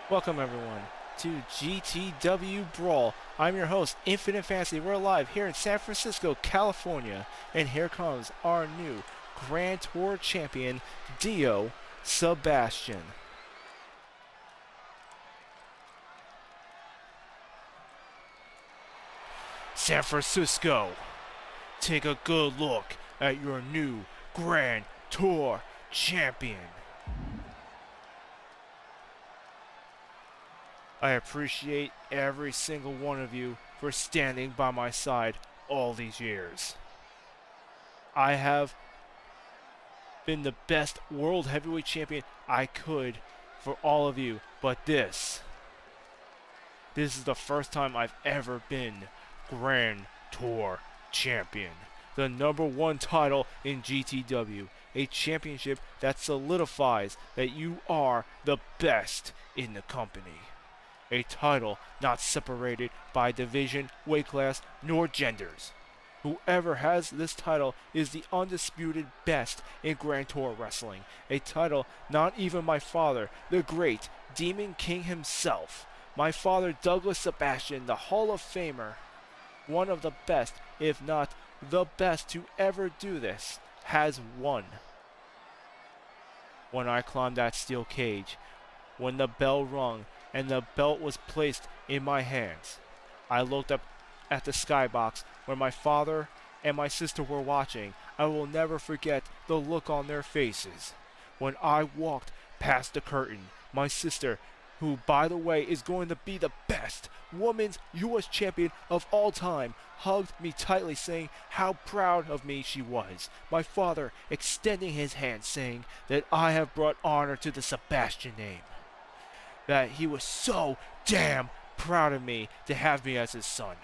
Welcome everyone to GTW Brawl. I'm your host, Infinite Fantasy. We're live here in San Francisco, California, and here comes our new Grand Tour champion, Dio Sebation. San Francisco, take a good look at your new Grand Tour champion. I appreciate every single one of you for standing by my side all these years. I have been the best world heavyweight champion I could for all of you, but this is the first time I've ever been Grand Tour champion. The #1 title in GTW, a championship that solidifies that you are the best in the company. A title not separated by division, weight class, nor genders. Whoever has this title is the undisputed best in Grand Tour wrestling. A title not even my father, the great Demon King himself, my father Douglas Sebastian, the Hall of Famer, one of the best, if not the best to ever do this, has won. When I climbed that steel cage, when the bell rung, and the belt was placed in my hands, I looked up at the skybox where my father and my sister were watching. I will never forget the look on their faces. When I walked past the curtain, my sister, who by the way is going to be the best women's US champion of all time, hugged me tightly saying how proud of me she was. My father extending his hand saying that I have brought honor to the Sebastian name. That he was so damn proud of me to have me as his son.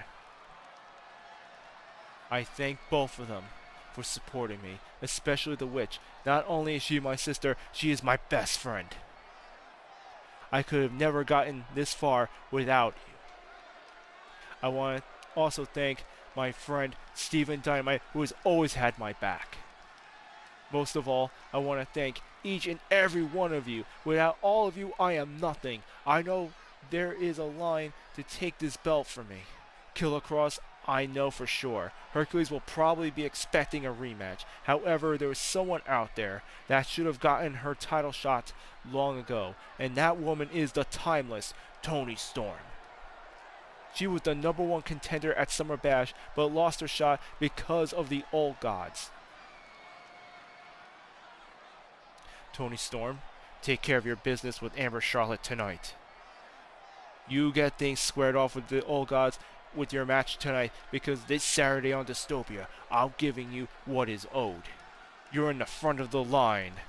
I thank both of them for supporting me, especially the witch. Not only is she my sister, she is my best friend. I could have never gotten this far without you. I want to also thank my friend Steven Dynamite, who has always had my back. Most of all, I want to thank each and every one of you. Without all of you, I am nothing. I know there is a line to take this belt from me. Killer Cross, I know for sure. Hercules will probably be expecting a rematch. However, there is someone out there that should have gotten her title shot long ago, and that woman is the Timeless Toni Storm. She was the #1 contender at Summer Bash, but lost her shot because of the old gods. Toni Storm, take care of your business with Amber Charlotte tonight. You get things squared off with the old gods with your match tonight, because this Saturday on Dystopia, I'm giving you what is owed. You're in the front of the line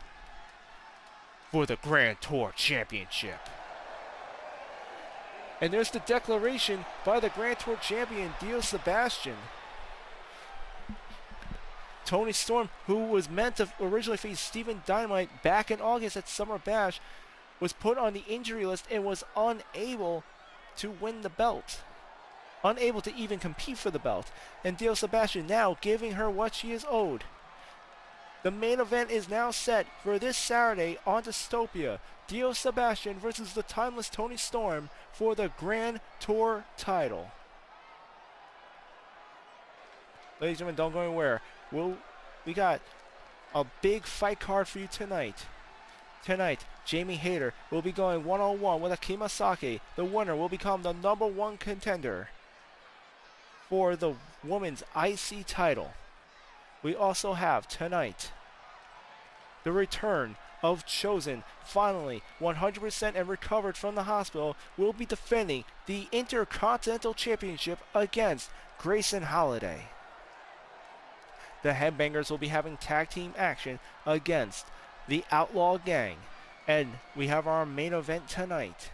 for the Grand Tour Championship. And there's the declaration by the Grand Tour champion, Dio Sebation. Toni Storm, who was meant to originally face Steven Dynamite back in August at Summer Bash, was put on the injury list and was unable to win the belt. Unable to even compete for the belt. And Dio Sebation now giving her what she is owed. The main event is now set for this Saturday on Dystopia. Dio Sebation versus the Timeless Toni Storm for the Grand Tour title. Ladies and gentlemen, don't go anywhere. We got a big fight card for you tonight. Tonight, Jamie Hayter will be going one-on-one with Akima Sake. The winner will become the #1 contender for the women's IC title. We also have tonight the return of Chosen, finally 100% and recovered from the hospital, will be defending the Intercontinental Championship against Grayson Holiday. The Headbangers will be having tag team action against the Outlaw Gang. And we have our main event tonight.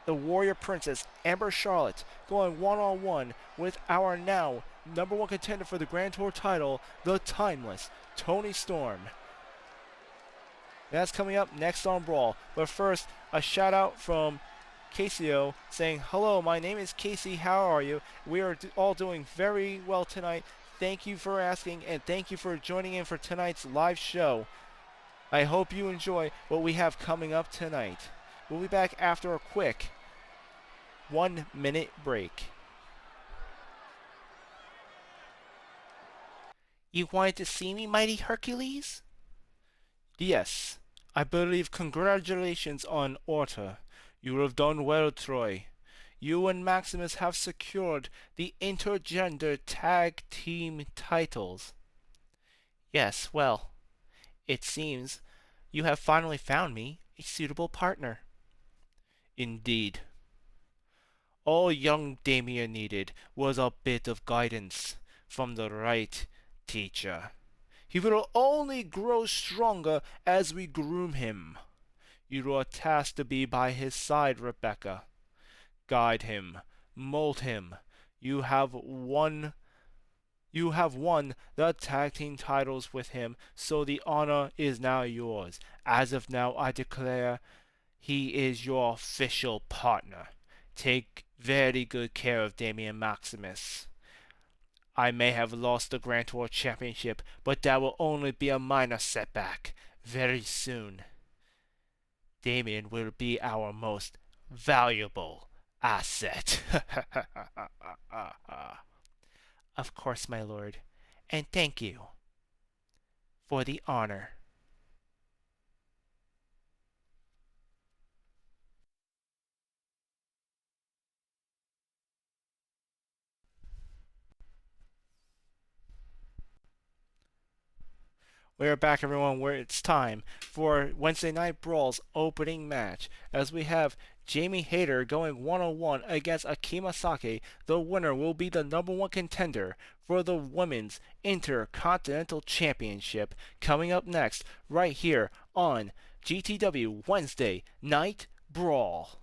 The Warrior Princess, Amber Charlotte, going one-on-one with our now #1 contender for the Grand Tour title, the Timeless Toni Storm. That's coming up next on Brawl. But first, a shout out from Casey saying, "Hello, my name is Casey. How are you? We are all doing very well tonight. Thank you for asking, and thank you for joining in for tonight's live show. I hope you enjoy what we have coming up tonight. We'll be back after a quick 1-minute break. You wanted to see me, mighty Hercules? Yes, I believe. Congratulations on Orta. You have done well, Troy. You and Maximus have secured the intergender tag team titles. Yes, well, it seems you have finally found me a suitable partner. Indeed. All young Damien needed was a bit of guidance from the right teacher. He will only grow stronger as we groom him. You are tasked to be by his side, Rebecca. Guide him, mold him. You have won the tag team titles with him, so the honor is now yours. As of now, I declare he is your official partner. Take very good care of Damian Maximus. I may have lost the Grand Tour Championship, but that will only be a minor setback. Very soon, Damian will be our most valuable asset. Of course, my lord, and thank you for the honor. We are back, everyone, where it's time for Wednesday Night Brawl's opening match, as we have Jamie Hayter going one-on-one against Akima Sake. The winner will be the #1 contender for the Women's Intercontinental Championship, coming up next right here on GTW Wednesday Night Brawl.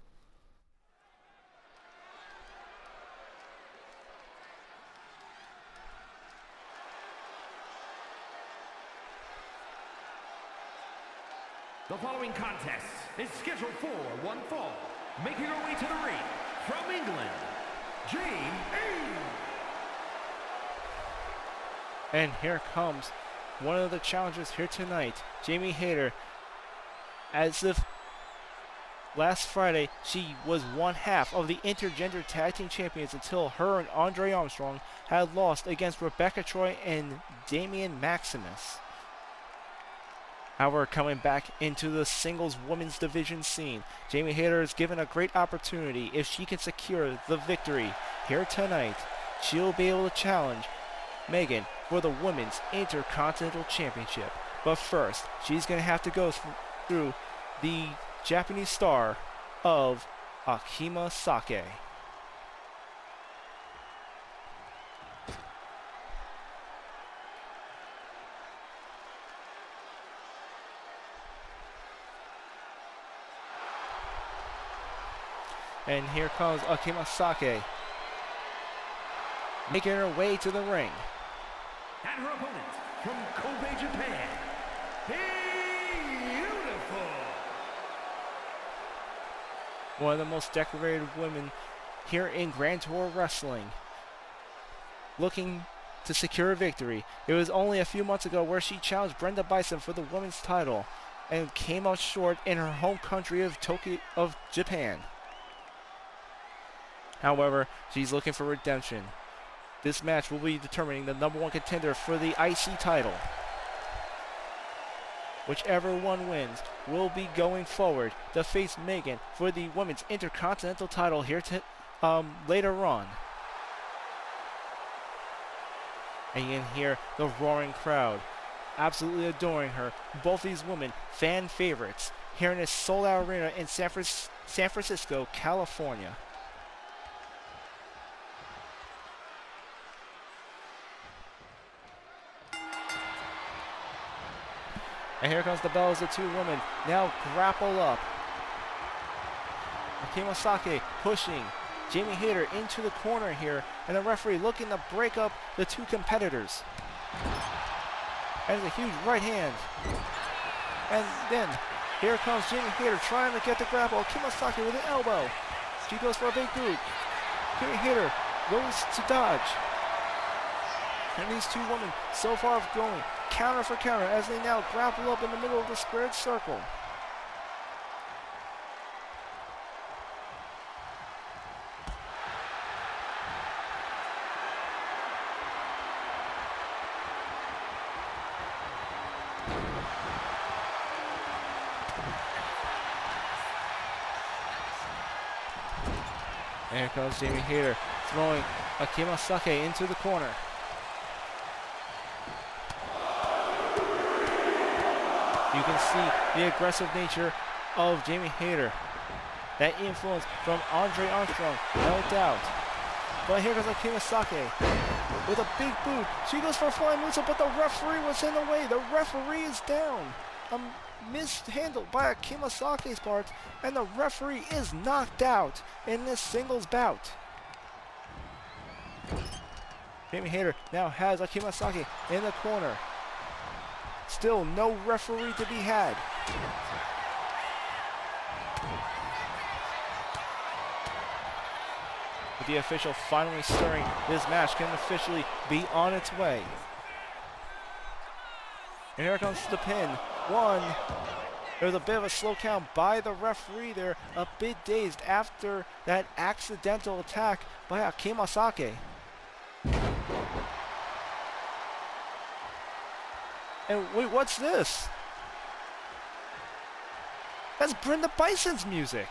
The following contest is scheduled for one fall. Making her way to the ring from England, Jamie. And here comes one of the challengers here tonight, Jamie Hayter. As if last Friday she was one half of the intergender tag team champions until her and Andre Armstrong had lost against Rebecca Troy and Damian Maximus. However, coming back into the singles women's division scene, Jamie Hayter is given a great opportunity. If she can secure the victory here tonight, she'll be able to challenge Megan for the Women's Intercontinental Championship. But first, she's going to have to go through the Japanese star of Akima Sake. And here comes Akima Sake, making her way to the ring. And her opponent from Kobe, Japan, beautiful. One of the most decorated women here in Grand Tour Wrestling, looking to secure a victory. It was only a few months ago where she challenged Brenda Bison for the women's title and came out short in her home country of Japan. However, she's looking for redemption. This match will be determining the #1 contender for the IC title. Whichever one wins will be going forward to face Megan for the Women's Intercontinental title here later on. And you can hear the roaring crowd absolutely adoring her. Both these women, fan favorites, here in this sold-out arena in San Francisco, California. And here comes the bell as the two women now grapple up. Akima Sake pushing Jamie Hayter into the corner here, and the referee looking to break up the two competitors. And a huge right hand. And then here comes Jamie Hayter trying to get the grapple. Akima Sake with an elbow. She goes for a big boot. Jamie Hayter goes to dodge. And these two women so far going counter for counter as they now grapple up in the middle of the squared circle. And here comes Jamie Hayter throwing Akima Sake into the corner. You can see the aggressive nature of Jamie Hayter. That influence from Andre Armstrong, no doubt. But here goes Akima Sake with a big boot. She goes for a flying moonsault, but the referee was in the way. The referee is down. Mishandled by Akima Sake's part, and the referee is knocked out in this singles bout. Jamie Hayter now has Akima Sake in the corner. Still no referee to be had. With the official finally stirring, this match can officially be on its way. And here comes the pin. One. There's a bit of a slow count by the referee there, a bit dazed after that accidental attack by Akima Sake. And wait, what's this? That's Brenda Bison's music.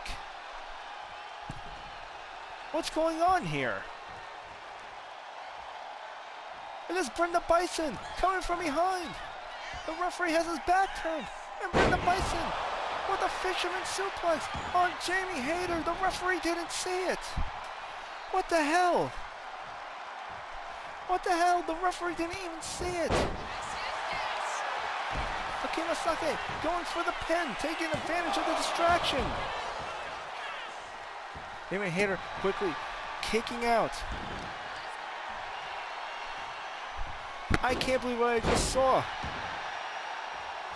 What's going on here? It is Brenda Bison coming from behind. The referee has his back turned, and Brenda Bison with a fisherman suplex on Jamie Hayter. The referee didn't see it. What the hell? What the hell? The referee didn't even see it. Akima Sake going for the pin, taking advantage of the distraction. Jamie Hayter quickly kicking out. I can't believe what I just saw.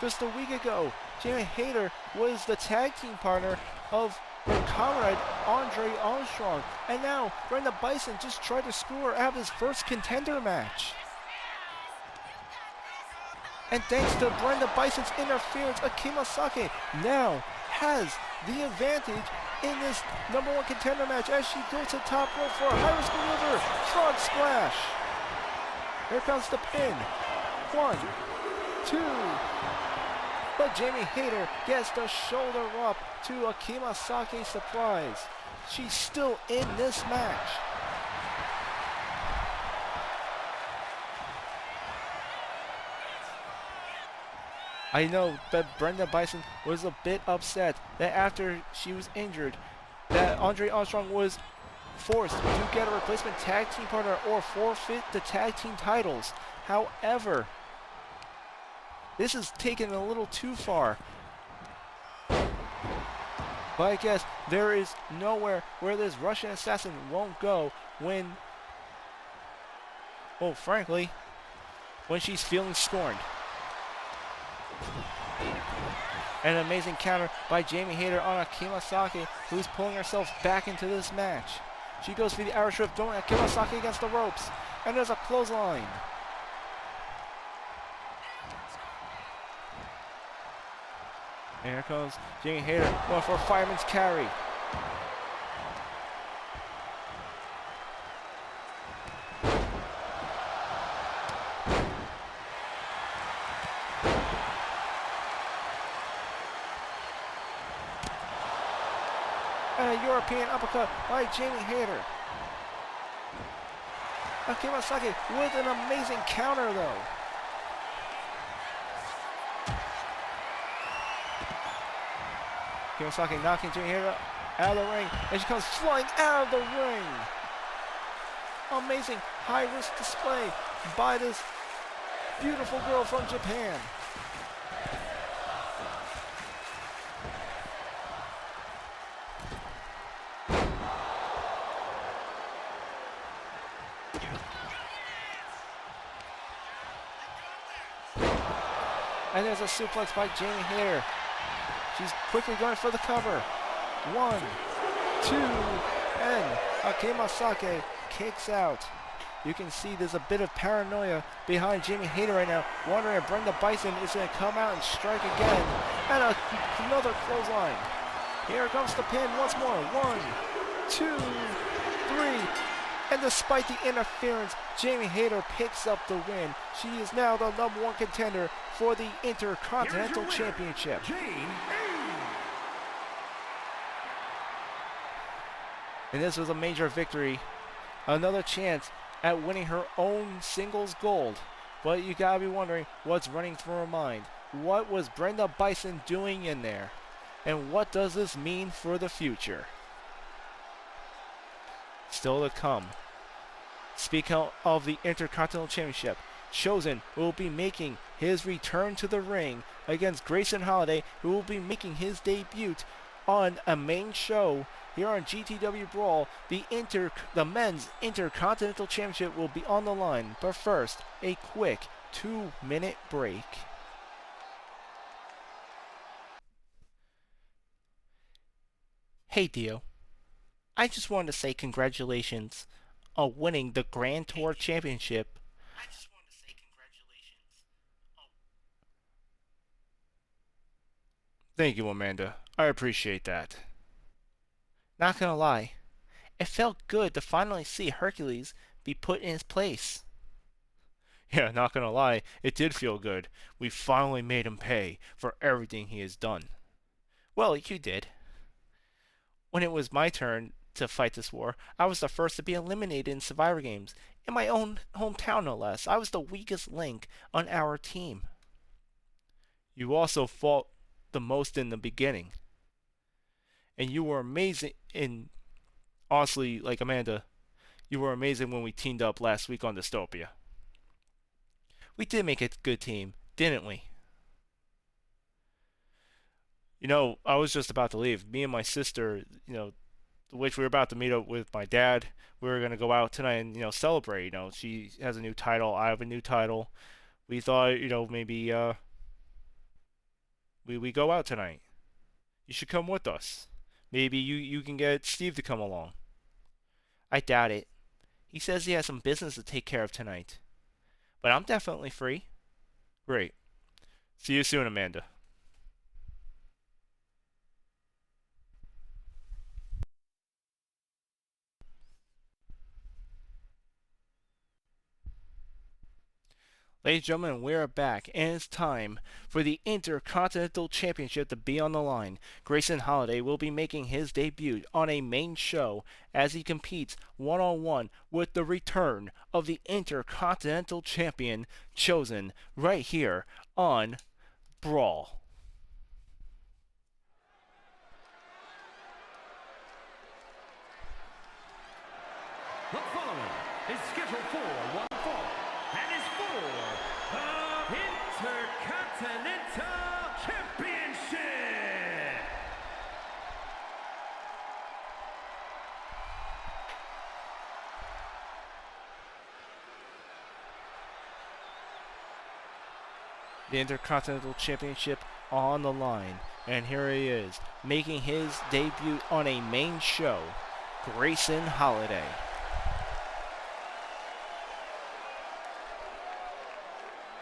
Just a week ago, Jamie Hayter was the tag team partner of her comrade Andre Armstrong, and now Brenda Bison just tried to screw her out of his first contender match. And thanks to Brenda Bison's interference, Akima Sake now has the advantage in this #1 contender match as she goes to top rope for a high-risk maneuver, frog splash. Here comes the pin. 1, 2. But Jamie Hayter gets the shoulder up to Akima Sake's surprise. She's still in this match. I know that Brenda Bison was a bit upset that after she was injured, that Andre Armstrong was forced to get a replacement tag team partner or forfeit the tag team titles. However, this is taken a little too far. But I guess there is nowhere where this Russian assassin won't go when, well, frankly, when she's feeling scorned. An amazing counter by Jamie Hayter on Akima Sake, who's pulling herself back into this match. She goes for the Irish whip, throwing Akima Sake against the ropes. And there's a clothesline. And here comes Jamie Hayter going for a fireman's carry. And a European uppercut by Jamie Hayter. Akima Sake with an amazing counter though. Akima Sake knocking Jamie Hayter out of the ring, and she comes flying out of the ring. Amazing high-risk display by this beautiful girl from Japan. And there's a suplex by Jamie Hayter. She's quickly going for the cover. 1, 2, and Akima Sake kicks out. You can see there's a bit of paranoia behind Jamie Hayter right now, wondering if Brenda Bison is going to come out and strike again. And another clothesline. Here comes the pin once more. 1, 2, 3. And despite the interference, Jamie Hayter picks up the win. She is now the #1 contender for the Intercontinental Championship. and this was a major victory. Another chance at winning her own singles gold. But you gotta be wondering what's running through her mind. What was Brenda Bison doing in there? And what does this mean for the future? Still to come. Speaking of the Intercontinental Championship, Chosen will be making his return to the ring against Grayson Holiday, who will be making his debut on a main show here on GTW Brawl. The men's Intercontinental Championship will be on the line. But first, a quick 2-minute break. Hey Dio, I just wanted to say congratulations on winning the Grand Tour Championship. Thank you, Amanda. I appreciate that. Not gonna lie, it felt good to finally see Hercules be put in his place. Yeah, not gonna lie, it did feel good. We finally made him pay for everything he has done. Well, you did. When it was my turn to fight this war, I was the first to be eliminated in Survivor Games. In my own hometown, no less. I was the weakest link on our team. You also fought the most in the beginning. And you were amazing in... Honestly, like Amanda, you were amazing when we teamed up last week on Dystopia. We did make a good team, didn't we? You know, I was just about to leave. Me and my sister, which we were about to meet up with my dad. We were going to go out tonight and, celebrate. She has a new title. I have a new title. We thought, maybe we go out tonight. You should come with us. Maybe you can get Steve to come along. I doubt it. He says he has some business to take care of tonight. But I'm definitely free. Great. See you soon, Amanda. Ladies and gentlemen, we're back, and it's time for the Intercontinental Championship to be on the line. Grayson Holiday will be making his debut on a main show as he competes one-on-one with the return of the Intercontinental Champion, Chosen, right here on Brawl. The following is scheduled for one fall and is for the Intercontinental Championship. The Intercontinental Championship on the line, and here he is, making his debut on a main show, Grayson Holiday.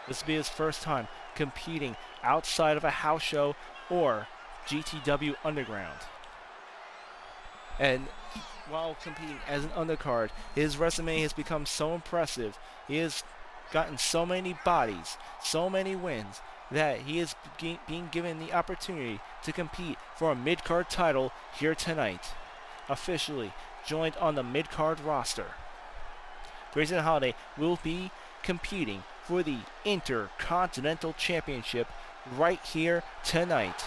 This will be his first time competing outside of a house show or GTW Underground. And while competing as an undercard, his resume has become so impressive. He has gotten so many bodies, so many wins, that he is being given the opportunity to compete for a mid-card title here tonight. Officially joined on the mid-card roster. Grayson Holiday will be competing for the Intercontinental Championship right here tonight.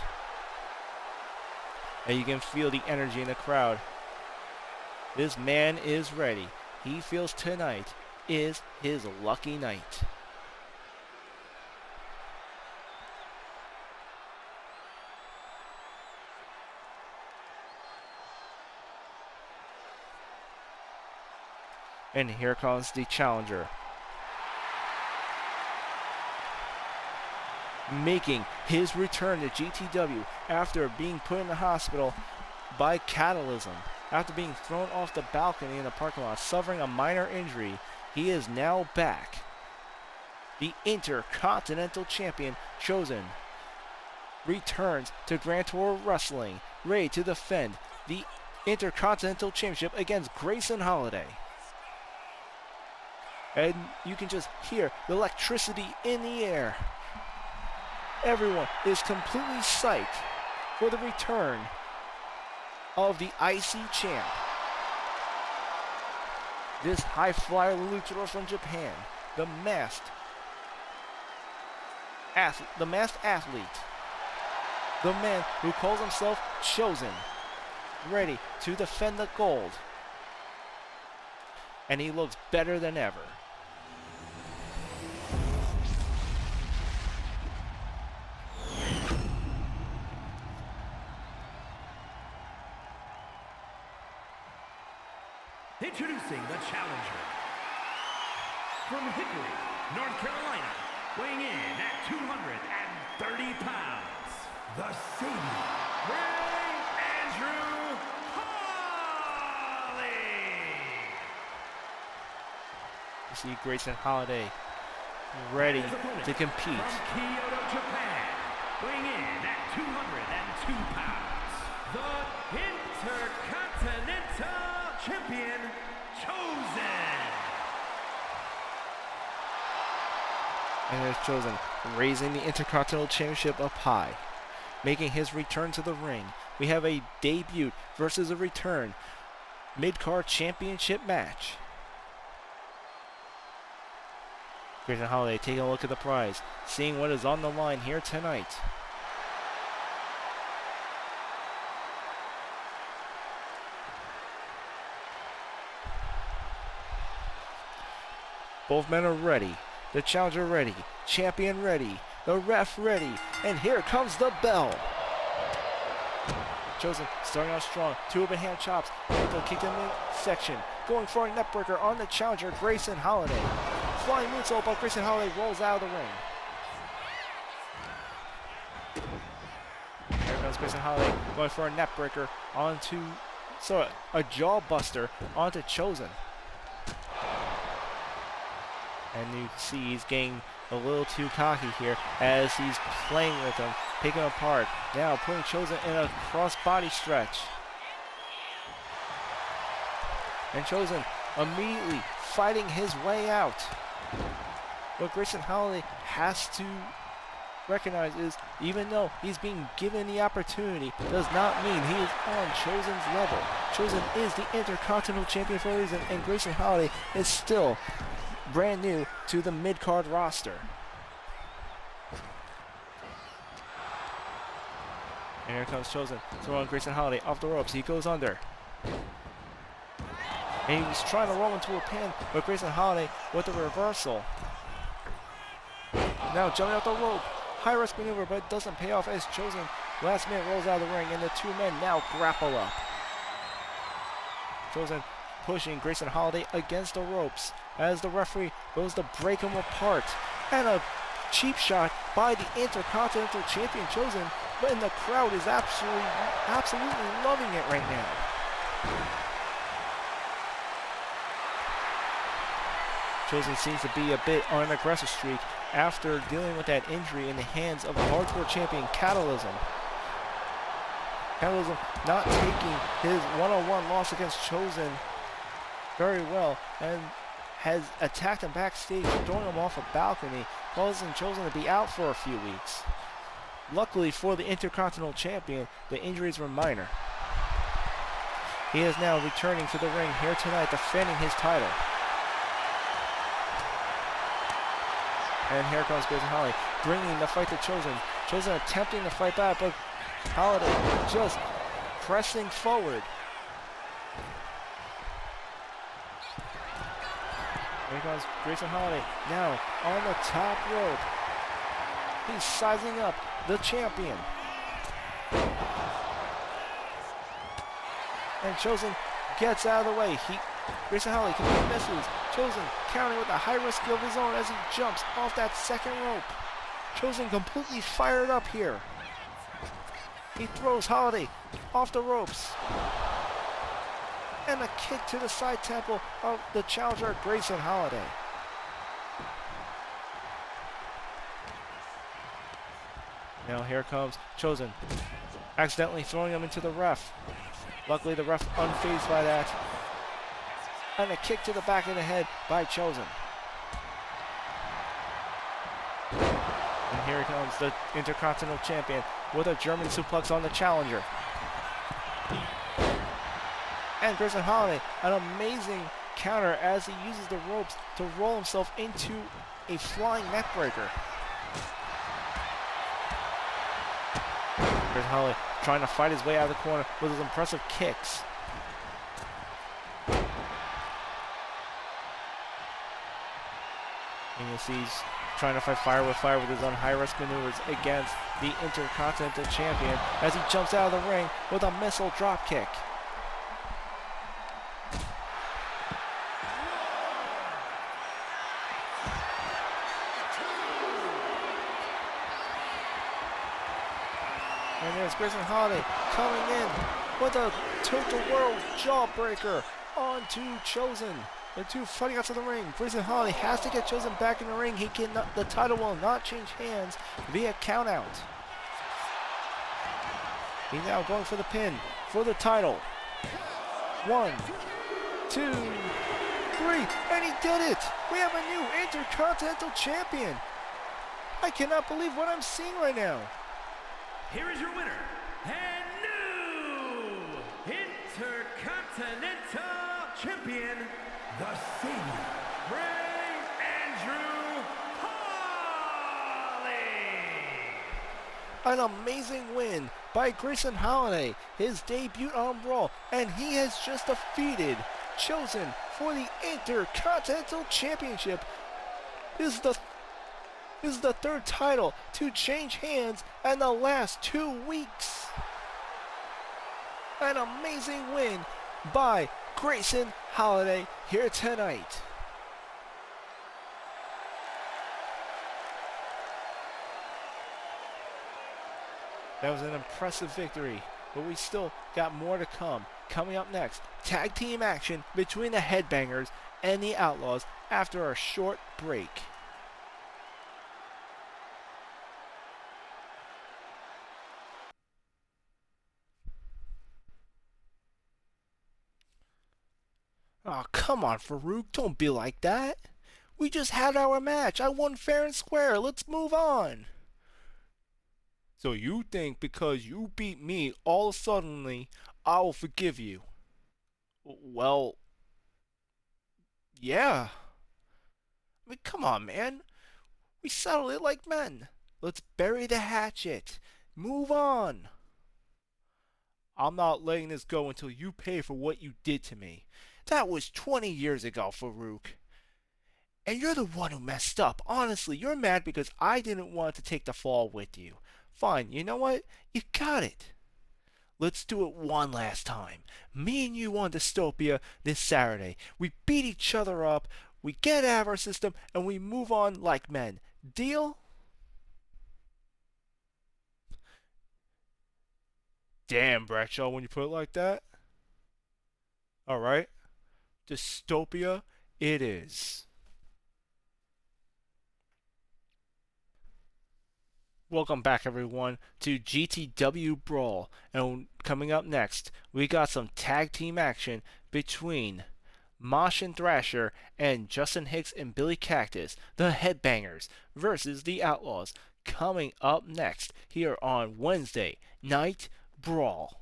And you can feel the energy in the crowd. This man is ready. He feels tonight is his lucky night. And here comes the challenger. Making his return to GTW after being put in the hospital by catalysm. After being thrown off the balcony in the parking lot, suffering a minor injury, he is now back. The Intercontinental Champion, Chosen, returns to Grand Tour Wrestling, ready to defend the Intercontinental Championship against Grayson Holiday. And you can just hear the electricity in the air. Everyone is completely psyched for the return of the IC champ. this high flyer luchador from Japan, the masked athlete, the man who calls himself Chosen, ready to defend the gold. And he looks better than ever. Introducing the challenger. From Hickory, North Carolina, weighing in at 230 pounds, the Savior, Ray Andrew Holly. You see Grayson Holiday ready to compete. From Kyoto, Japan, weighing in at 202 pounds, the Intercontinental Champion, Chosen. And there's Chosen raising the Intercontinental Championship up high, making his return to the ring. We have a debut versus a return mid-card championship match. Grayson Holiday taking a look at the prize, seeing what is on the line here tonight. Both men are ready. The challenger ready. Champion ready. The ref ready. And here comes the bell. Chosen starting out strong. Two open hand chops with the kick in midsection. Going for a neckbreaker on the challenger, Grayson Holiday. Flying moonsault, but Grayson Holiday rolls out of the ring. Here comes Grayson Holiday going for a neckbreaker onto, a jaw buster onto Chosen. And you see he's getting a little too cocky here as he's playing with him, picking him apart. Now putting Chosen in a cross-body stretch. And Chosen immediately fighting his way out. What Grayson Holiday has to recognize is, even though he's being given the opportunity, does not mean he is on Chosen's level. Chosen is the Intercontinental Champion for a reason, and Grayson Holiday is still brand new to the mid-card roster. And here comes Chosen, throwing Grayson Holiday off the ropes. He goes under. And he was trying to roll into a pin, but Grayson Holiday with a reversal. Now jumping out the rope. High risk maneuver, but it doesn't pay off as Chosen last minute rolls out of the ring, and the two men now grapple up. Chosen pushing Grayson Holiday against the ropes as the referee goes to break him apart. And a cheap shot by the Intercontinental Champion Chosen, but the crowd is absolutely loving it right now. Chosen seems to be a bit on an aggressive streak after dealing with that injury in the hands of the hardcore champion Catalysm. Catalysm not taking his one-on-one loss against Chosen very well and has attacked him backstage, throwing him off a balcony, causing Chosen to be out for a few weeks. Luckily for the Intercontinental Champion, the injuries were minor. He is now returning to the ring here tonight, defending his title. And here comes Grayson Holiday, bringing the fight to Chosen. Chosen attempting to fight back, but Holiday just pressing forward. Here comes Grayson Holiday, now on the top rope. He's sizing up the champion. And Chosen gets out of the way. Grayson Holiday completely misses. Chosen counting with a high risk of his own as he jumps off that second rope. Chosen completely fired up here. He throws Holiday off the ropes. And a kick to the side temple of the challenger, Grayson Holiday. Now here comes Chosen, accidentally throwing him into the ref. Luckily the ref unfazed by that. And a kick to the back of the head by Chosen. And here comes the Intercontinental Champion with a German suplex on the challenger. And Grayson Holiday, an amazing counter as he uses the ropes to roll himself into a flying neckbreaker. Here's Holly trying to fight his way out of the corner with his impressive kicks. And you see he's trying to fight fire with his own high-risk maneuvers against the Intercontinental Champion as he jumps out of the ring with a missile dropkick. And there's Grayson Holiday coming in with a total world jawbreaker onto Chosen. The two fighting outside the ring. Grayson Holiday has to get Chosen back in the ring. The title will not change hands via countout. He's now going for the pin for the title. 1, 2, 3, and he did it! We have a new Intercontinental Champion. I cannot believe what I'm seeing right now. Here is your winner, and new Intercontinental Champion, the Senior, Andrew Holly. An amazing win by Grayson Holiday, his debut on BRAWL, and he has just defeated Chosen for the Intercontinental Championship. This is the third title to change hands in the last 2 weeks. An amazing win by Grayson Holiday here tonight. That was an impressive victory, but we still got more to come. Coming up next, tag team action between the Headbangers and the Outlaws after a short break. Oh, come on, Farouk. Don't be like that. We just had our match. I won fair and square. Let's move on. So you think because you beat me, all of a sudden, I will forgive you? Well, yeah. I mean, come on, man. We settled it like men. Let's bury the hatchet. Move on. I'm not letting this go until you pay for what you did to me. That was 20 years ago, Farouk. And you're the one who messed up. Honestly, you're mad because I didn't want to take the fall with you. Fine, you know what? You got it. Let's do it one last time. Me and you on Dystopia this Saturday. We beat each other up, we get out of our system, and we move on like men. Deal? Damn, Bradshaw, when you put it like that. Alright. Dystopia it is. Welcome back, everyone, to GTW BRAWL. And coming up next, we got some tag team action between Mosh and Thrasher and Justin Hicks and Billy Cactus, the Headbangers, versus the Outlaws. Coming up next here on Wednesday Night BRAWL.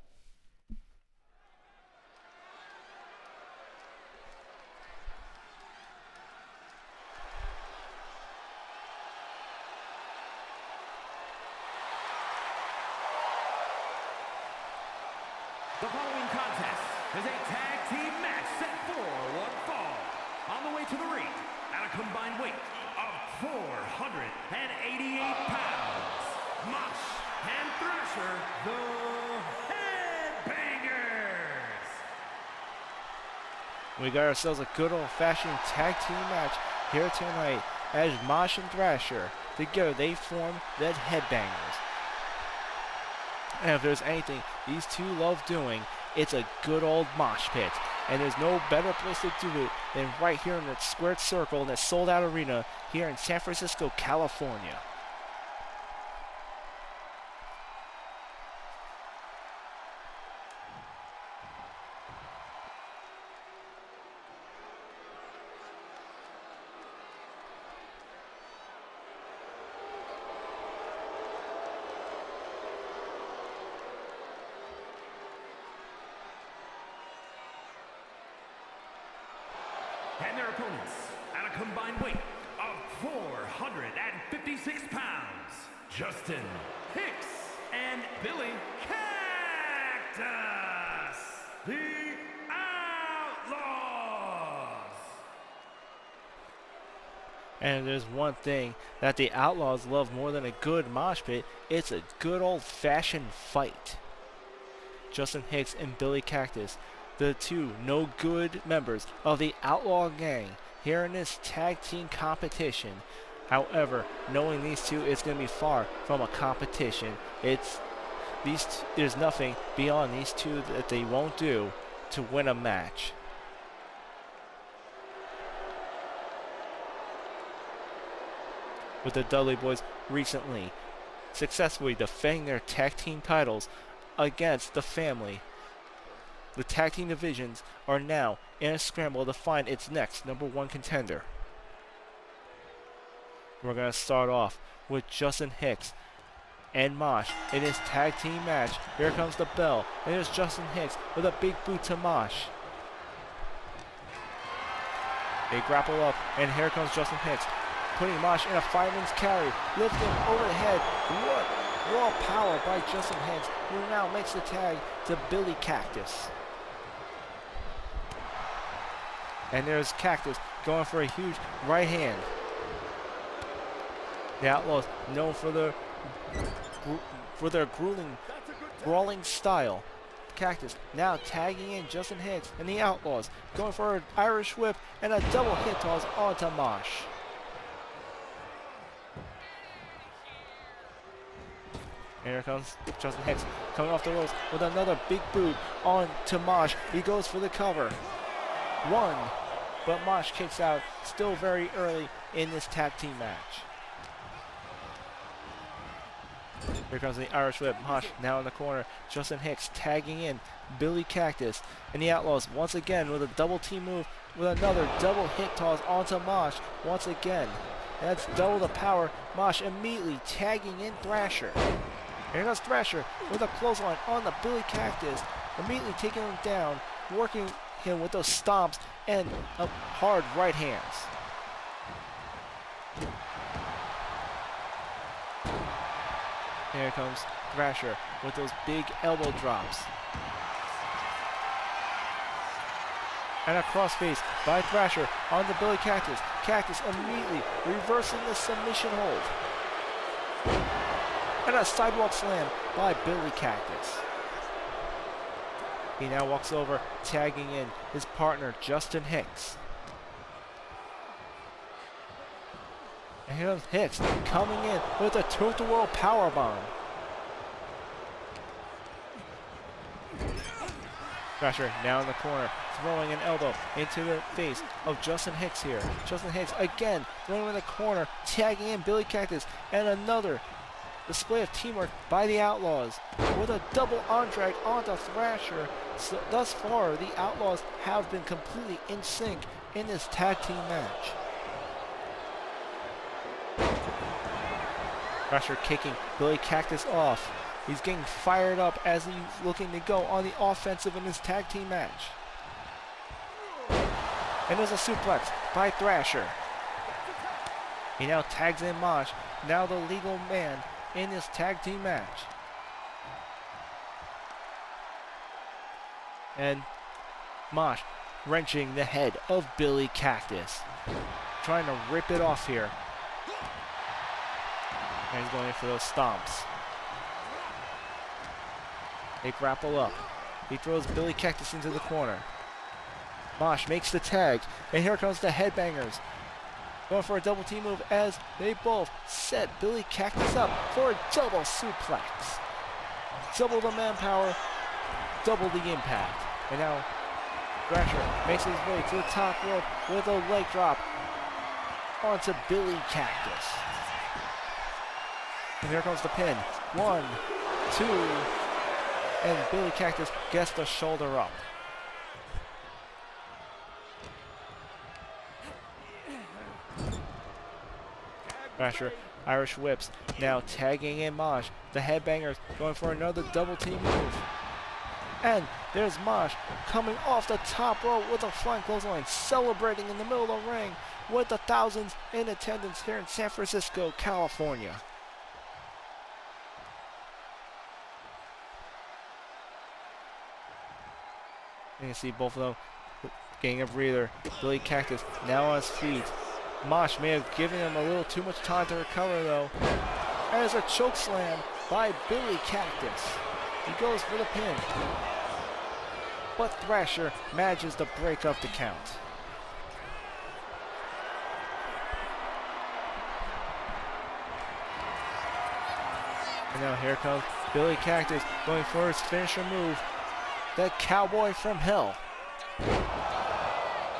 The following contest is a tag team match set for one fall. On the way to the ring, at a combined weight of 488 pounds, Mosh and Thrasher, the Headbangers. We got ourselves a good old-fashioned tag team match here tonight as Mosh and Thrasher, together they form the Headbangers. And if there's anything these two love doing, it's a good old mosh pit. And there's no better place to do it than right here in that squared circle in that sold-out arena here in San Francisco, California. And their opponents, at a combined weight of 456 pounds, Justin Hicks and Billy Cactus, the Outlaws. And there's one thing that the Outlaws love more than a good mosh pit. It's a good old-fashioned fight. Justin Hicks and Billy Cactus, the two no good members of the Outlaw Gang, here in this tag team competition. However, knowing these two, it's going to be far from a competition. There's nothing beyond these two that they won't do to win a match. With the Dudley Boys recently successfully defending their tag team titles against the family, the tag team divisions are now in a scramble to find its next #1 contender. We're going to start off with Justin Hicks and Mosh in his tag team match. Here comes the bell, and there's Justin Hicks with a big boot to Mosh. They grapple up, and here comes Justin Hicks, putting Mosh in a fireman's carry, lifting over the head. What raw power by Justin Hicks, who now makes the tag to Billy Cactus. And there's Cactus going for a huge right hand. The Outlaws known for their grueling, brawling style. Cactus now tagging in Justin Hicks and the Outlaws, going for an Irish whip and a double hit toss onto Mosh. And here comes Justin Hicks coming off the ropes with another big boot on to Mosh. He goes for the cover. One, but Mosh kicks out still very early in this tag team match. Here comes the Irish whip. Mosh now in the corner. Justin Hicks tagging in Billy Cactus. And the Outlaws once again with a double team move with another double hit toss onto Mosh once again. And that's double the power. Mosh immediately tagging in Thrasher. Here goes Thrasher with a clothesline on the Billy Cactus, immediately taking him down, working him with those stomps and hard right hands. Here comes Thrasher with those big elbow drops. And a crossface by Thrasher on the Billy Cactus. Cactus immediately reversing the submission hold. And a sidewalk slam by Billy Cactus. He now walks over, tagging in his partner, Justin Hicks. And here's Hicks coming in with a tilt-a-whirl powerbomb. Thrasher now in the corner, throwing an elbow into the face of Justin Hicks here. Justin Hicks again throwing in the corner, tagging in Billy Cactus, and another display of teamwork by the Outlaws with a double arm drag onto Thrasher. So thus far, the Outlaws have been completely in sync in this tag team match. Thrasher kicking Billy Cactus off. He's getting fired up as he's looking to go on the offensive in this tag team match. And there's a suplex by Thrasher. He now tags in Mosh, now the legal man in this tag team match. And Mosh wrenching the head of Billy Cactus, trying to rip it off here. And he's going in for those stomps. They grapple up. He throws Billy Cactus into the corner. Mosh makes the tag, and here comes the Headbangers. Going for a double team move as they both set Billy Cactus up for a double suplex. Double the manpower, double the impact. And now Thrasher makes his way to the top rope with a leg drop onto Billy Cactus. And here comes the pin. 1, 2, and Billy Cactus gets the shoulder up. Thrasher Irish whips, now tagging in Mosh. The Headbangers going for another double team move. And There's Mosh coming off the top rope with a flying clothesline, celebrating in the middle of the ring with the thousands in attendance here in San Francisco, California. You can see both of them getting a breather. Billy Cactus now on his feet. Mosh may have given him a little too much time to recover though. And there's a choke slam by Billy Cactus. He goes for the pin. But Thrasher manages to break up the count. And now here comes Billy Cactus going for his finisher move. The Cowboy from Hell.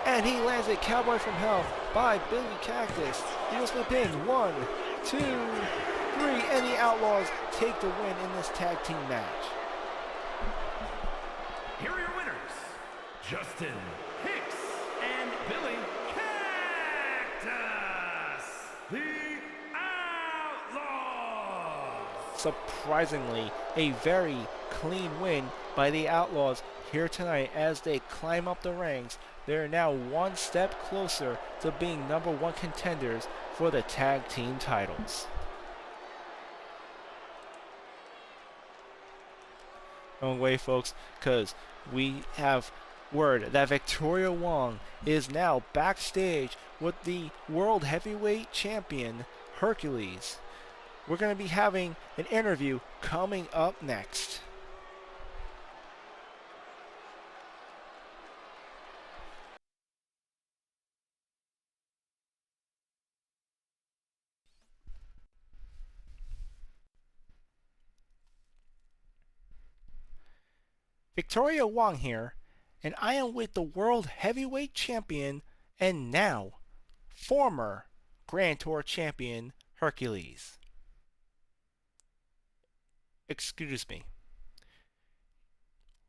And he lands a Cowboy from Hell by Billy Cactus. He goes for the pin. 1, 2, 3. And the Outlaws take the win in this tag team match. Here are your winners, Justin Hicks and Billy Cactus, the Outlaws. Surprisingly, a very clean win by the Outlaws here tonight as they climb up the ranks. They're now one step closer to being #1 contenders for the tag team titles. Don't wait, folks, because we have word that Victoria Wong is now backstage with the World Heavyweight Champion, Hercules. We're going to be having an interview coming up next. Victoria Wong here, and I am with the World Heavyweight Champion and now former Grand Tour Champion Hercules. Excuse me.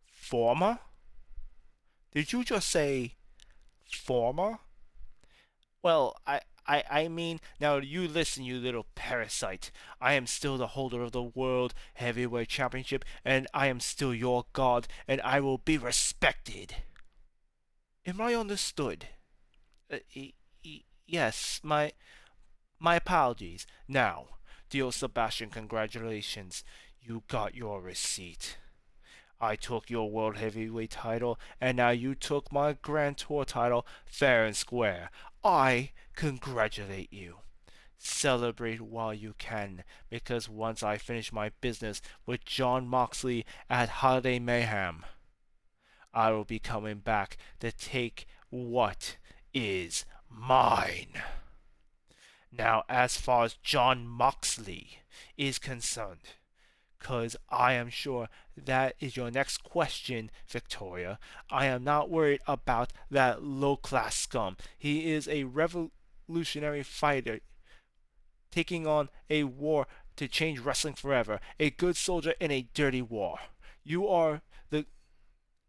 Former? Did you just say former? Well, I mean, now you listen, you little parasite. I am still the holder of the World Heavyweight Championship, and I am still your god, and I will be respected. Am I understood? Yes, my apologies. Now, Dio Sebation, congratulations. You got your receipt. I took your World Heavyweight title, and now you took my Grand Tour title fair and square. I congratulate you. Celebrate while you can, because once I finish my business with Jon Moxley at Holiday Mayhem, I will be coming back to take what is mine. Now, as far as Jon Moxley is concerned, because I am sure that is your next question, Victoria. I am not worried about that low-class scum. He is a revolutionary fighter taking on a war to change wrestling forever. A good soldier in a dirty war. You are the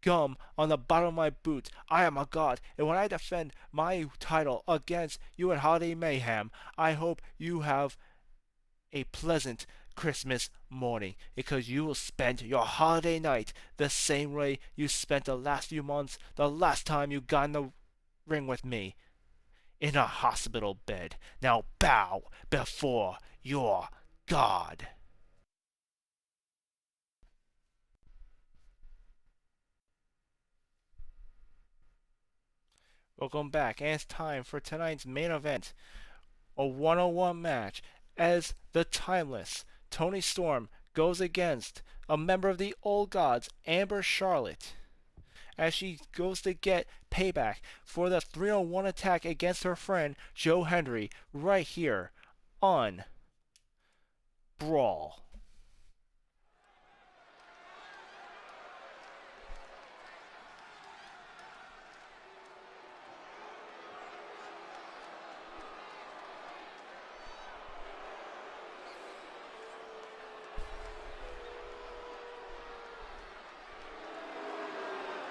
gum on the bottom of my boot. I am a god, and when I defend my title against you at Holiday Mayhem, I hope you have a pleasant Christmas morning, because you will spend your holiday night the same way you spent the last few months, the last time you got in the ring with me, in a hospital bed. Now bow before your God. Welcome back, and it's time for tonight's main event, a one-on-one match as the Timeless Toni Storm goes against a member of the Old Gods, Amber Charlotte, as she goes to get payback for the 3-on-1 attack against her friend Joe Hendry right here on BRAWL.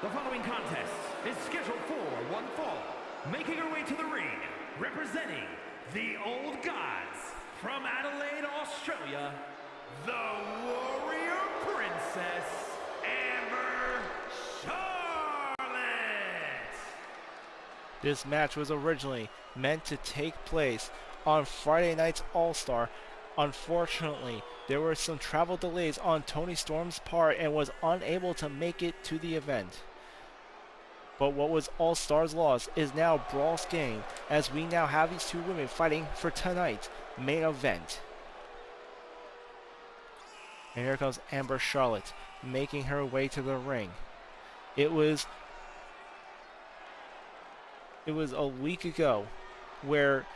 The following contest is scheduled for one fall. Making her way to the ring, representing the Old Gods from Adelaide, Australia, the Warrior Princess, Amber This match was originally meant to take place on Friday night's All-Star. Unfortunately, there were some travel delays on Toni Storm's part and was unable to make it to the event. But what was All-Star's loss is now Brawl's gain, as we now have these two women fighting for tonight's main event. And here comes Amber Charlotte, making her way to the ring. It was a week ago where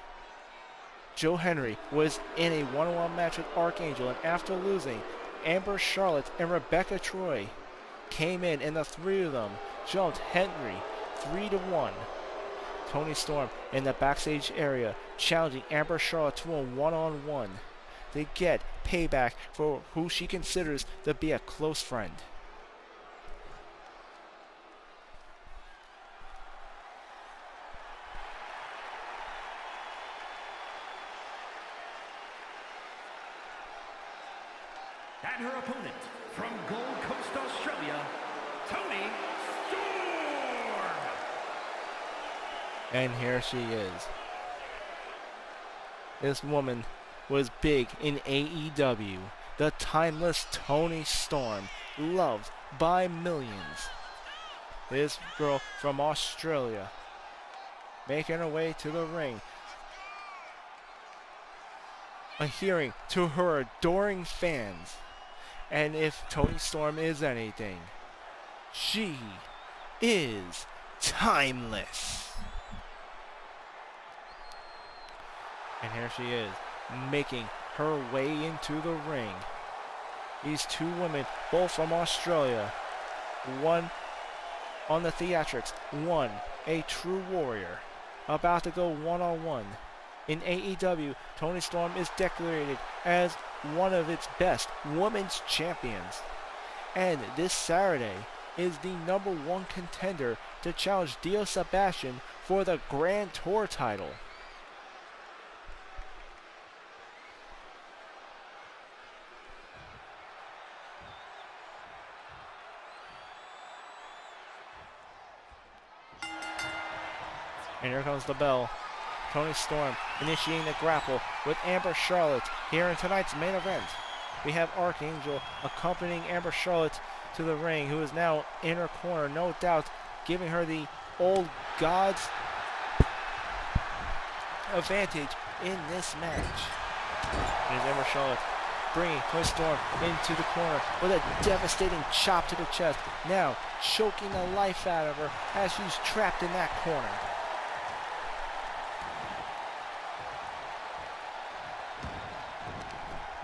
Joe Hendry was in a one-on-one match with Archangel, and after losing, Amber Charlotte and Rebecca Troy came in, and the three of them jumped Hendry 3-1. Toni Storm in the backstage area challenging Amber Charlotte to a one-on-one to get payback for who she considers to be a close friend. And her opponent, from Gold Coast, Australia, Toni Storm! And here she is. This woman was big in AEW. The Timeless Toni Storm, loved by millions. This girl from Australia, making her way to the ring, adhering to her adoring fans. And if Toni Storm is anything, she is timeless. And here she is, making her way into the ring. These two women, both from Australia, one on the theatrics, one a true warrior, about to go one-on-one. In AEW, Toni Storm is decorated as one of its best women's champions. And this Saturday is the #1 contender to challenge Dio Sebation for the Grand Tour title. And here comes the bell. Toni Storm initiating the grapple with Amber Charlotte here in tonight's main event. We have Archangel accompanying Amber Charlotte to the ring, who is now in her corner, no doubt giving her the old God's advantage in this match. Here's Amber Charlotte bringing Toni Storm into the corner with a devastating chop to the chest, now choking the life out of her as she's trapped in that corner.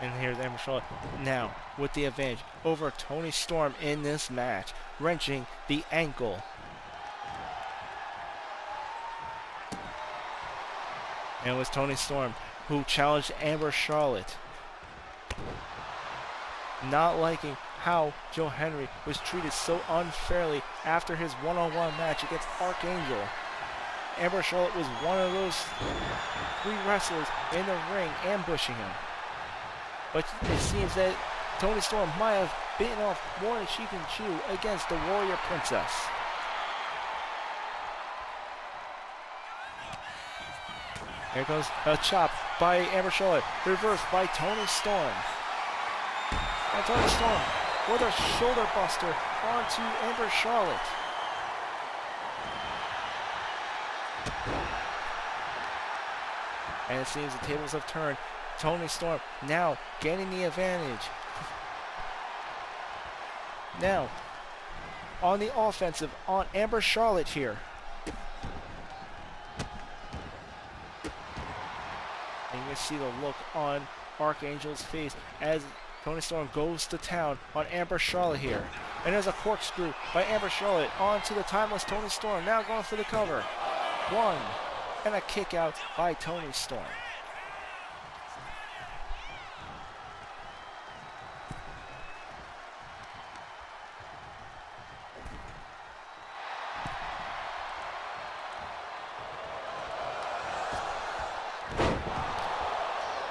And here's Amber Charlotte now with the advantage over Toni Storm in this match, wrenching the ankle. And it was Toni Storm who challenged Amber Charlotte, not liking how Joe Hendry was treated so unfairly after his one-on-one match against Archangel. Amber Charlotte was one of those three wrestlers in the ring ambushing him. But it seems that Toni Storm might have bitten off more than she can chew against the Warrior Princess. Here goes a chop by Amber Charlotte, reversed by Toni Storm. And Toni Storm with a shoulder buster onto Amber Charlotte. And it seems the tables have turned. Toni Storm now gaining the advantage. Now on the offensive on Amber Charlotte here. And you can see the look on Archangel's face as Toni Storm goes to town on Amber Charlotte here. And there's a corkscrew by Amber Charlotte onto the Timeless Toni Storm, now going for the cover. One, and a kick out by Toni Storm.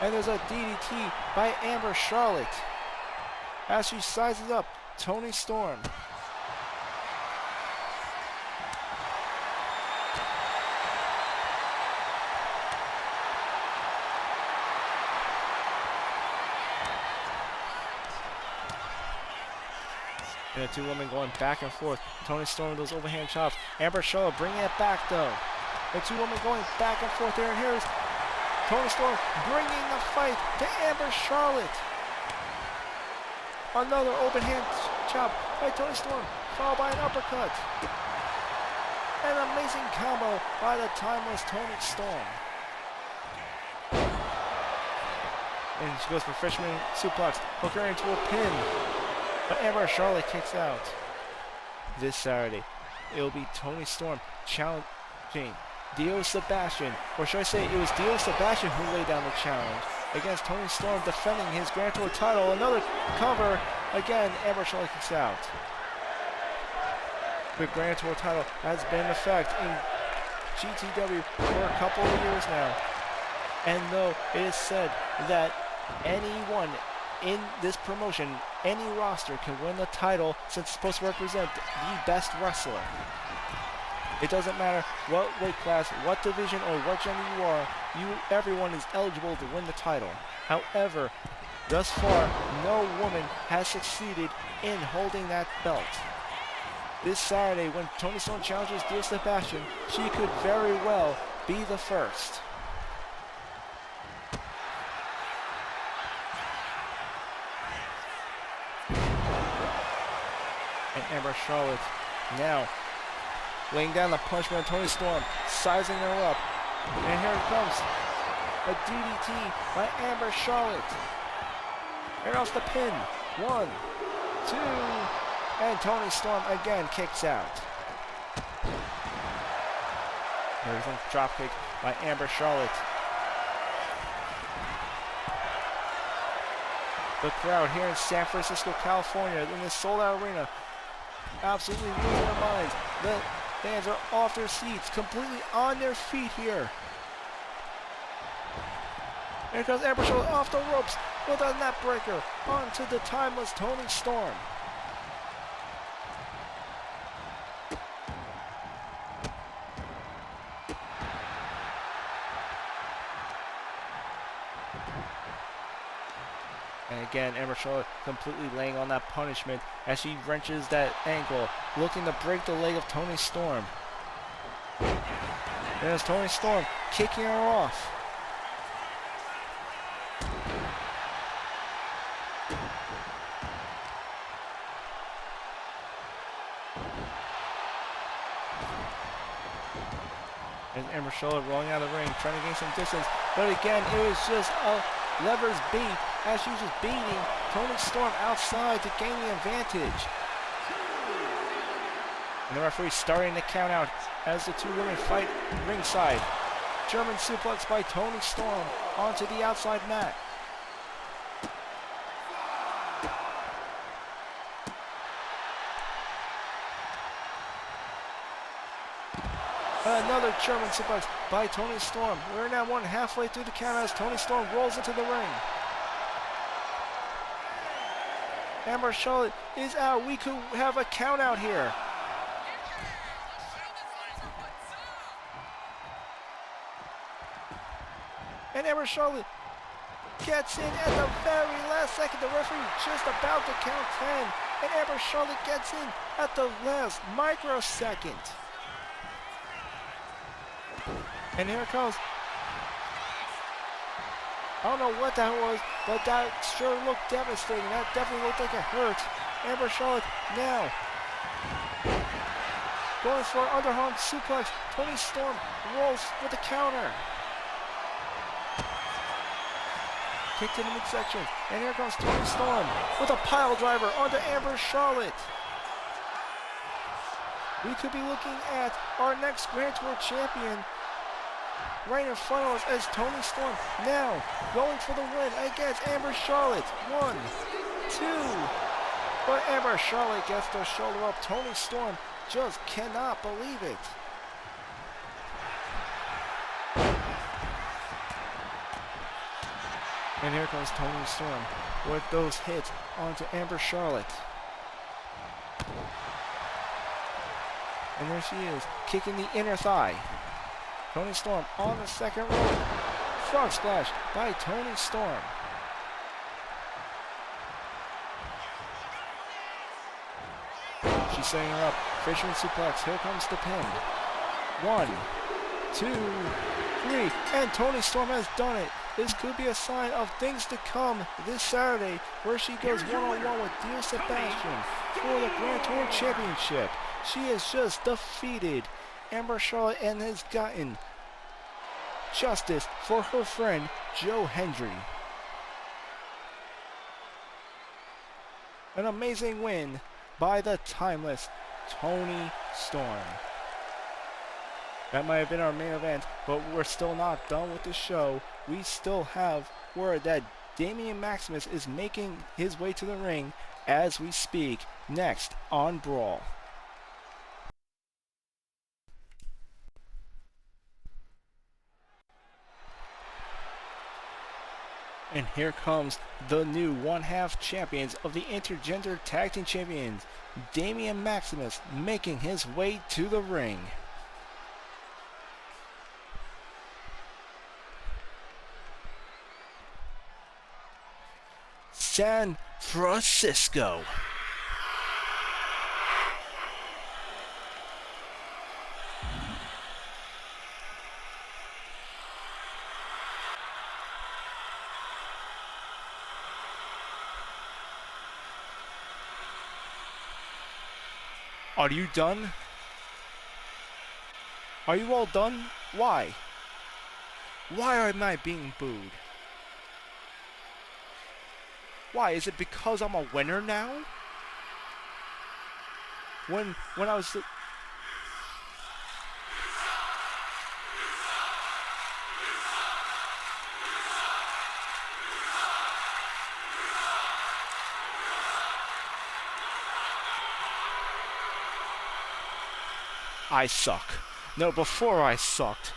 And there's a DDT by Amber Charlotte as she sizes up Toni Storm. And the two women going back and forth. Toni Storm with those overhand chops. Amber Charlotte bringing it back though. The two women going back and forth there. And here's Toni Storm bringing the fight to Amber Charlotte. Another overhand chop by Toni Storm, followed by an uppercut. An amazing combo by the Timeless Toni Storm. And she goes for freshman suplex, hook her into a pin. But Amber Charlotte kicks out. This Saturday, it will be Toni Storm challenging Dio Sebation. Or should I say, it was Dio Sebation who laid down the challenge against Toni Storm, defending his Grand Tour title. Another cover. Again, Amber Charlotte kicks out. The Grand Tour title has been in effect in GTW for a couple of years now. And though it is said that anyone in this promotion, any roster, can win the title since it's supposed to represent the best wrestler. It doesn't matter what weight class, what division, or what gender you are, everyone is eligible to win the title. However, thus far, no woman has succeeded in holding that belt. This Saturday, when Toni Storm challenges Dio Sebation, she could very well be the first. And Amber Charlotte now laying down the punishment of Toni Storm, sizing her up. And here it comes. A DDT by Amber Charlotte. Here goes the pin. 1, 2, and Toni Storm again kicks out. There's a dropkick by Amber Charlotte. The crowd here in San Francisco, California, in this sold-out arena, absolutely losing their minds. The fans are off their seats, completely on their feet here. Here comes Amber Charlotte off the ropes with a net breaker onto the Timeless Toni Storm. And again, Amber Charlotte completely laying on that punishment as she wrenches that ankle, looking to break the leg of Toni Storm. There's Toni Storm kicking her off. And Amber Charlotte rolling out of the ring, trying to gain some distance. But again, it was just a lever's beat as she was just beating Toni Storm outside to gain the advantage. And the referee starting to count out as the two women fight ringside. German suplex by Toni Storm onto the outside mat. Another German suplex by Toni Storm. We're now halfway through the count as Toni Storm rolls into the ring. Amber Charlotte is out. We could have a count out here. And Amber Charlotte gets in at the very last second. The referee just about to count 10. And Amber Charlotte gets in at the last microsecond. And here it comes. I don't know what that was, but that sure looked devastating. That definitely looked like it hurt. Amber Charlotte now going for an underarm suplex. Toni Storm rolls with the counter. Kick to the midsection. And here comes Toni Storm with a pile driver onto Amber Charlotte. We could be looking at our next Grand Tour champion right in front of us as Toni Storm now going for the win against Amber Charlotte. 1, 2. But Amber Charlotte gets the shoulder up. Toni Storm just cannot believe it. And here comes Toni Storm with those hits onto Amber Charlotte. And there she is, kicking the inner thigh. Toni Storm on the second rope. Frog splash by Toni Storm. She's setting her up. Fisherman suplex. Here comes the pin. 1, 2, 3. And Toni Storm has done it. This could be a sign of things to come this Saturday, where she goes one-on-one with Dio Sebation for the Grand Tour Championship. She has just defeated Amber Charlotte and has gotten justice for her friend Joe Hendry. An amazing win by the Timeless Toni Storm. That might have been our main event, but we're still not done with the show. We still have word that Damian Maximus is making his way to the ring as we speak, next on BRAWL. And here comes the new one-half champions of the Intergender Tag Team Champions, Damian Maximus, making his way to the ring. San Francisco. Are you done? Are you all done? Why? Why am I being booed? Why? Is it because I'm a winner now? When I was... I suck. No, before I sucked.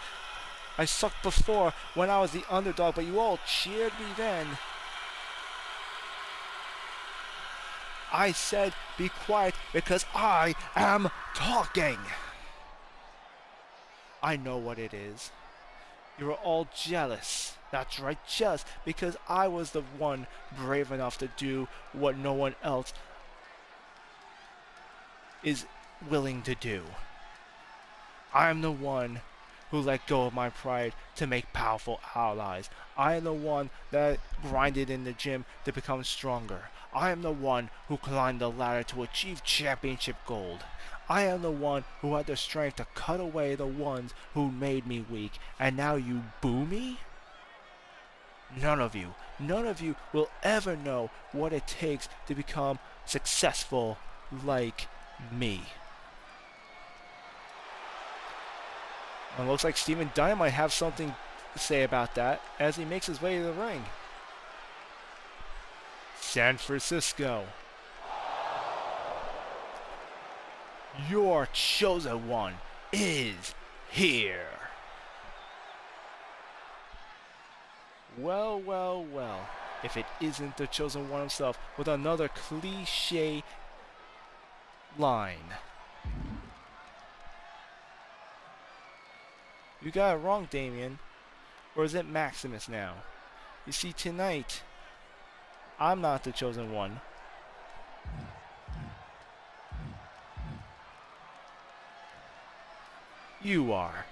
I sucked before when I was the underdog, but you all cheered me then. I said be quiet because I am talking. I know what it is. You are all jealous. That's right, jealous because I was the one brave enough to do what no one else is willing to do. I am the one who let go of my pride to make powerful allies. I am the one that grinded in the gym to become stronger. I am the one who climbed the ladder to achieve championship gold. I am the one who had the strength to cut away the ones who made me weak, and now you boo me? None of you will ever know what it takes to become successful like me. It looks like Steven Dynamite might have something to say about that as he makes his way to the ring. San Francisco. Your chosen one is here. Well, well, well. If it isn't the chosen one himself with another cliche line. You got it wrong, Damian. Or is it Maximus now? You see, tonight, I'm not the chosen one. You are.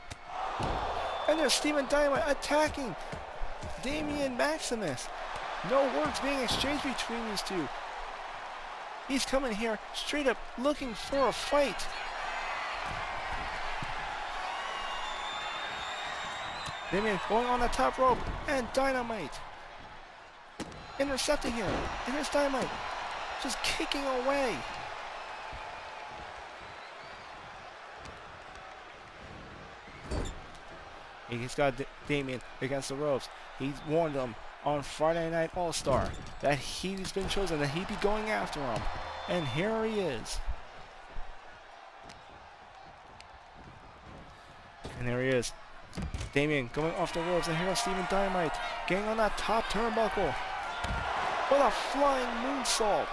And there's Steven Dynamite attacking Damian Maximus. No words being exchanged between these two. He's coming here straight up looking for a fight. Damian going on the top rope, and Dynamite intercepting him. And here's Dynamite just kicking away. He's got Damian against the ropes. He's warned him on Friday Night All-Star that he's been chosen, that he'd be going after him. And here he is. And there he is. Damian going off the ropes, and here's Steven Dynamite getting on that top turnbuckle with a flying moonsault.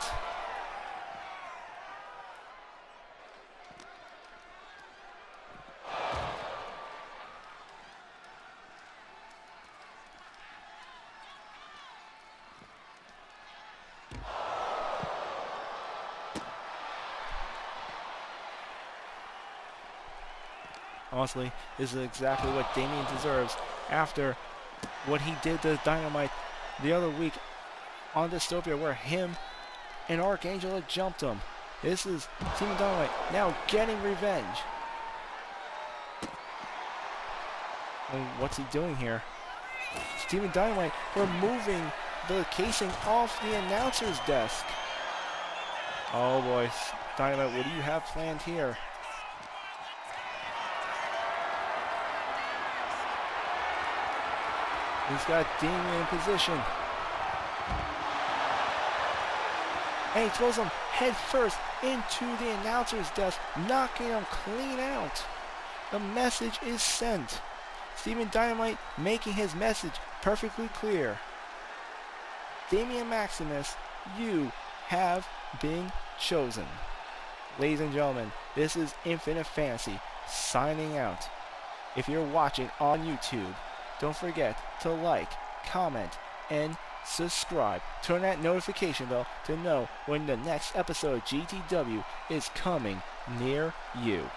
Honestly, this is exactly what Damien deserves after what he did to Dynamite the other week on Dystopia, where him and Archangel had jumped him. This is Team Dynamite now getting revenge. And what's he doing here? Steven Dynamite removing the casing off the announcer's desk. Oh boy, Dynamite, what do you have planned here? He's got Damien in position. And he throws him head first into the announcer's desk, knocking him clean out. The message is sent. Steven Dynamite making his message perfectly clear. Damian Maximus, you have been chosen. Ladies and gentlemen, this is Infinite Fantasy signing out. If you're watching on YouTube, don't forget to like, comment, and subscribe. Turn that notification bell to know when the next episode of GTW is coming near you.